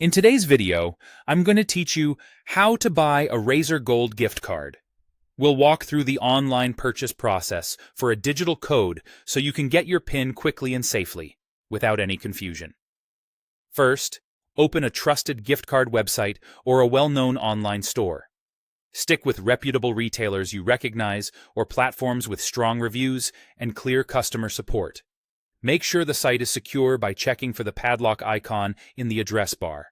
In today's video, I'm going to teach you how to buy a Razer Gold gift card. We'll walk through the online purchase process for a digital code so you can get your PIN quickly and safely, without any confusion. First, open a trusted gift card website or a well-known online store. Stick with reputable retailers you recognize or platforms with strong reviews and clear customer support. Make sure the site is secure by checking for the padlock icon in the address bar,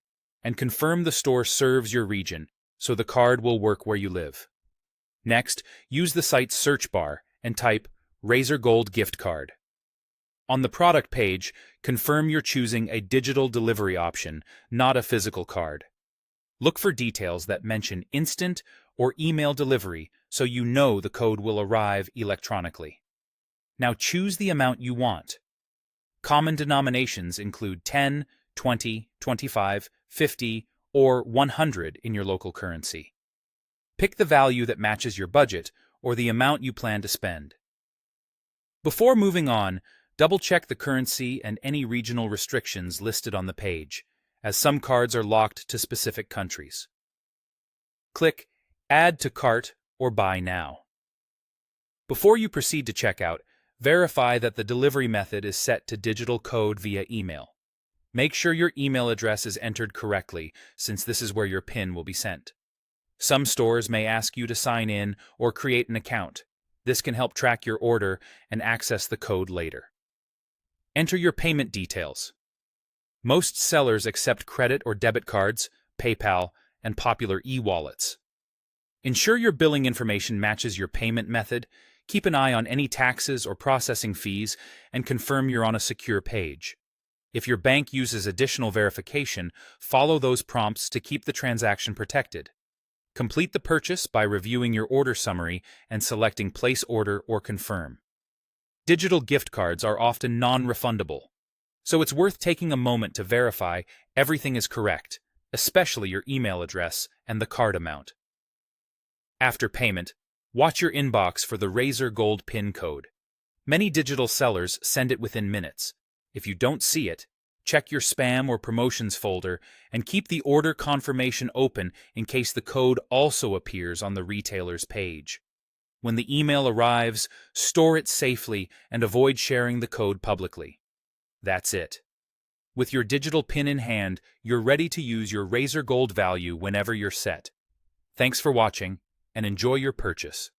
and confirm the store serves your region, so the card will work where you live. Next, use the site's search bar and type Razer Gold Gift Card. On the product page, confirm you're choosing a digital delivery option, not a physical card. Look for details that mention instant or email delivery so you know the code will arrive electronically. Now choose the amount you want. Common denominations include 10, 20, 25, 50, or 100 in your local currency. Pick the value that matches your budget or the amount you plan to spend. Before moving on, double-check the currency and any regional restrictions listed on the page, as some cards are locked to specific countries. Click Add to Cart or Buy Now. Before you proceed to checkout, verify that the delivery method is set to digital code via email. Make sure your email address is entered correctly, since this is where your PIN will be sent. Some stores may ask you to sign in or create an account. This can help track your order and access the code later. Enter your payment details. Most sellers accept credit or debit cards, PayPal, and popular e-wallets. Ensure your billing information matches your payment method. Keep an eye on any taxes or processing fees and confirm you're on a secure page. If your bank uses additional verification, follow those prompts to keep the transaction protected. Complete the purchase by reviewing your order summary and selecting Place Order or Confirm. Digital gift cards are often non-refundable, so it's worth taking a moment to verify everything is correct, especially your email address and the card amount. After payment, watch your inbox for the Razer Gold PIN code. Many digital sellers send it within minutes. If you don't see it, check your spam or promotions folder and keep the order confirmation open in case the code also appears on the retailer's page. When the email arrives, store it safely and avoid sharing the code publicly. That's it. With your digital PIN in hand, you're ready to use your Razer Gold value whenever you're set. Thanks for watching, and enjoy your purchase.